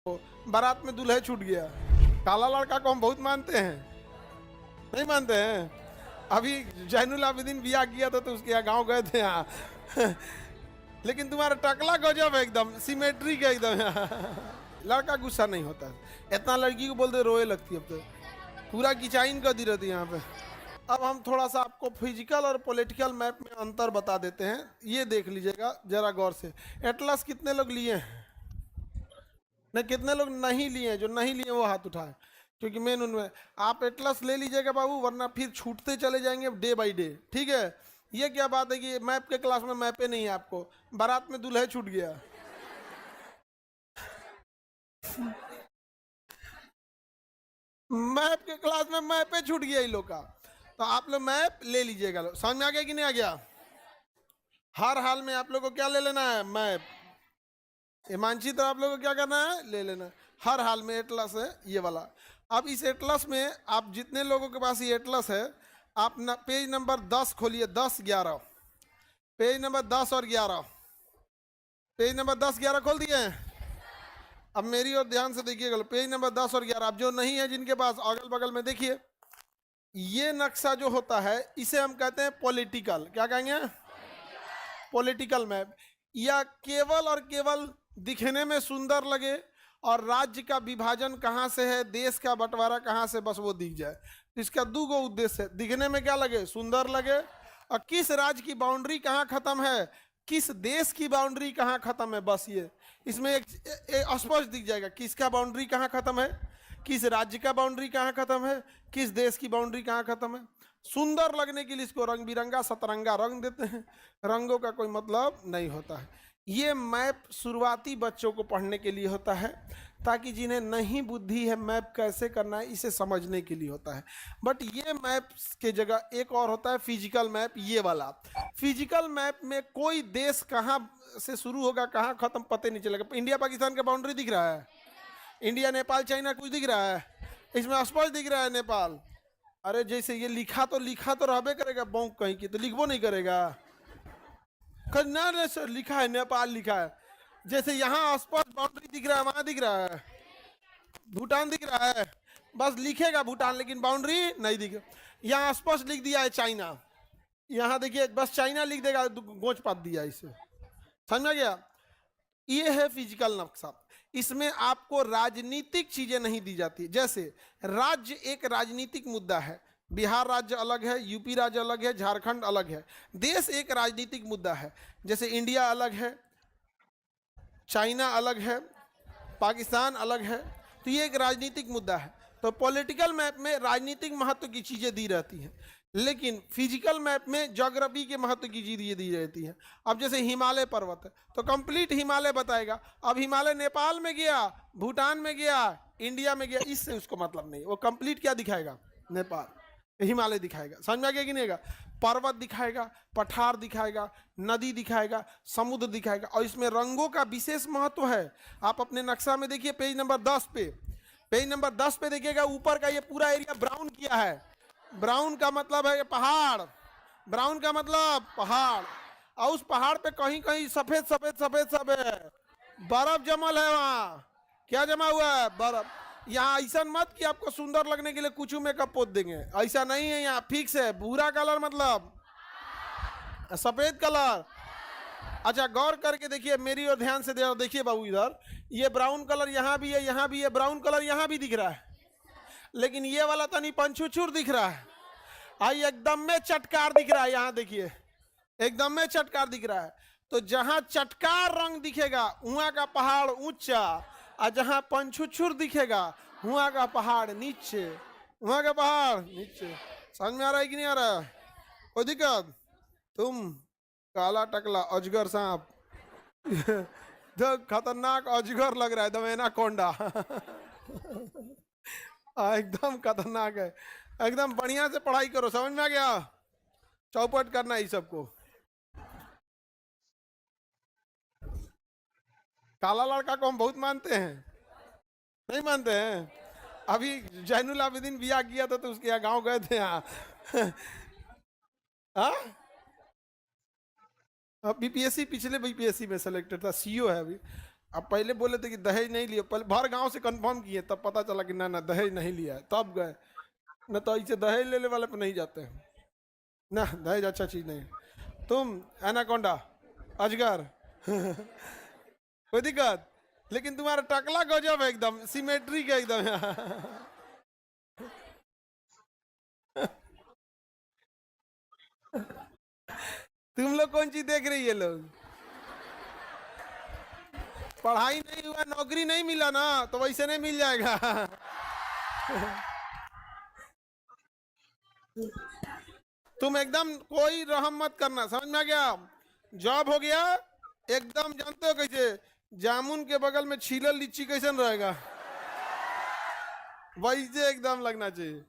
बारात में दूल्हे छूट गया। काला लड़का को हम बहुत मानते हैं, नहीं मानते हैं? अभी जैनुल आबिदीन बियाह किया था तो उसके यहाँ गाँव गए थे यहाँ लेकिन तुम्हारा टकला गजब है, एकदम सिमेट्री का एकदम लड़का गुस्सा नहीं होता है, इतना लड़की को बोलते रोए लगती है। अब तो पूरा किचाइन कर दी रहती है यहाँ पे। अब हम थोड़ा सा आपको फिजिकल और पॉलिटिकल मैप में अंतर बता देते हैं, ये देख लीजिएगा जरा गौर से। एटलस कितने लोग लिए हैं? नहीं, कितने लोग नहीं लिए हैं? जो नहीं लिए वो हाथ उठाए, क्योंकि मेन उनमें आप एटलस ले लीजिएगा बाबू, वरना फिर छूटते चले जाएंगे डे बाय डे, ठीक है? ये क्या बात है कि मैप के क्लास में मैपे नहीं है आपको, बारात में दूल्हे छूट गया मैप के क्लास में मैपे छूट गया इन लोग का। तो आप लोग मैप ले लीजिएगा। समझ में आ गया कि नहीं आ गया? हर हाल में आप लोग को क्या ले लेना है? मैप। ये मानचित्र आप लोग को क्या करना है? ले लेना है। हर हाल में एटलस है ये वाला। अब इस एटलस में आप जितने लोगों के पास ये एटलस है, आप पेज नंबर 10 खोलिए, 10 11, पेज नंबर 10 और 11, पेज नंबर 10 11 खोल दिए। अब मेरी ओर ध्यान से देखिएगा, पेज नंबर 10 और 11। आप जो नहीं है जिनके पास, अगल बगल में देखिए, ये नक्शा जो होता है इसे हम कहते हैं पॉलिटिकल, क्या कहेंगे? Political map. या केवल और केवल दिखने में सुंदर लगे और राज्य का विभाजन कहाँ से है, देश का बंटवारा कहाँ से, बस वो दिख जाए। तो इसका दो गो उद्देश्य है, दिखने में क्या लगे? सुंदर लगे, और किस राज्य की बाउंड्री कहाँ खत्म है, किस देश की बाउंड्री कहाँ खत्म है, बस ये इसमें एक स्पष्ट दिख जाएगा किसका बाउंड्री कहाँ खत्म है, किस राज्य का बाउंड्री कहाँ खत्म है, किस देश की बाउंड्री कहाँ खत्म है। सुंदर लगने के लिए इसको रंग बिरंगा सतरंगा रंग देते हैं, रंगों का कोई मतलब नहीं होता है। ये मैप शुरुआती बच्चों को पढ़ने के लिए होता है, ताकि जिन्हें नहीं बुद्धि है मैप कैसे करना है इसे समझने के लिए होता है। बट ये मैप के जगह एक और होता है फिजिकल मैप, ये वाला। फिजिकल मैप में कोई देश कहाँ से शुरू होगा कहाँ खत्म पता नहीं चलेगा। इंडिया पाकिस्तान का बाउंड्री दिख रहा है, इंडिया नेपाल चाइना कुछ दिख रहा है? इसमें स्पष्ट दिख रहा है नेपाल। अरे जैसे ये लिखा तो रहबे करेगा, बौंक कहीं की तो लिखबो नहीं करेगा। ना लिखा है नेपाल लिखा है, जैसे यहाँ स्पष्ट बाउंड्री दिख रहा है, वहां दिख रहा है भूटान दिख रहा है, बस लिखेगा भूटान लेकिन बाउंड्री नहीं दिख। यहाँ स्पष्ट लिख दिया है चाइना, यहाँ देखिए बस चाइना लिख देगा, गोच पात दिया इसे। समझ में गया? ये है फिजिकल नक्शा। इसमें आपको राजनीतिक चीजें नहीं दी जाती। जैसे राज्य एक राजनीतिक मुद्दा है, बिहार राज्य अलग है, यूपी राज्य अलग है, झारखंड अलग है। देश एक राजनीतिक मुद्दा है, जैसे इंडिया अलग है, चाइना अलग है, पाकिस्तान अलग है, तो ये एक राजनीतिक मुद्दा है। तो पॉलिटिकल मैप में राजनीतिक महत्व की चीजें दी रहती हैं, लेकिन फिजिकल मैप में ज्योग्राफी के महत्व की चीजें दी रहती हैं। अब जैसे हिमालय पर्वत है तो कंप्लीट हिमालय बताएगा। अब हिमालय नेपाल में गया, भूटान में गया, इंडिया में गया, इससे उसको मतलब नहीं। वो कंप्लीट क्या दिखाएगा? नेपाल हिमालय दिखाएगा। समझ में आ गया कि नहीं? पर्वत दिखाएगा, पठार दिखाएगा, नदी दिखाएगा, समुद्र दिखाएगा। और इसमें रंगों का विशेष महत्व है। आप अपने नक्शा में देखिए, पेज नंबर 10 पे, पेज नंबर 10 पे देखिएगा, ऊपर का ये पूरा एरिया ब्राउन किया है। ब्राउन का मतलब है पहाड़, ब्राउन का मतलब पहाड़। और उस पहाड़ पे कहीं कहीं सफेद सफेद सफेद सफेद बर्फ जमल है। वहाँ क्या जमा हुआ है? बर्फ। यहाँ ऐसा मत कि आपको सुंदर लगने के लिए कुछ मेकअप पोत देंगे, ऐसा नहीं है। यहाँ फिक्स है, भूरा कलर मतलब सफेद कलर। अच्छा गौर करके देखिए, मेरी और ध्यान से देखिए बाबू, इधर ये ब्राउन कलर यहाँ भी है, यहाँ भी है, ब्राउन कलर यहाँ भी दिख रहा है, लेकिन ये वाला तनी पंचुचुर दिख रहा है। आई एकदम में चटकार दिख रहा है, यहाँ देखिए एकदम में चटकार दिख रहा है। तो जहां चटकार रंग दिखेगा वहां का पहाड़ ऊंचा, और जहां पंचुचुर दिखेगा वहां का पहाड़ नीचे, वहां का पहाड़ नीचे। समझ में आ रहा है कि नहीं आ रहा है? कोई दिक्कत? तुम काला टकला अजगर सांप जो खतरनाक अजगर लग रहा है, दमेना कोंडा एकदम खतरनाक है। एकदम बढ़िया से पढ़ाई करो, समझ में आ गया? चौपट करना है सबको। काला लड़का को हम बहुत मानते हैं, नहीं मानते हैं? अभी जैनुल आबिदीन बियाह किया था तो उसके यहाँ गाँव गए थे यहाँ बीपीएससी, पिछले बीपीएससी में सेलेक्टेड था, सीईओ है अभी। अब पहले बोले थे कि दहेज नहीं लिया, पहले भर गांव से कंफर्म किए, तब पता चला कि ना ना दहेज नहीं लिया है, तब गए। न तो ऐसे दहेज लेने वाले पे नहीं जाते हैं ना, दहेज अच्छा चीज नहीं। तुम एनाकोंडा, अजगर कोई दिक्कत, लेकिन तुम्हारा टकला गजब है, एकदम सिमेट्री का एकदम तुम लोग कौन चीज देख रही है लोग? पढ़ाई नहीं हुआ, नौकरी नहीं मिला ना, तो वैसे नहीं मिल जाएगा तुम एकदम कोई रहम मत करना, समझ में आ गया? जॉब हो गया, एकदम जानते हो कैसे, जामुन के बगल में छीलल लीची कैसे रहेगा, वैसे एकदम लगना चाहिए।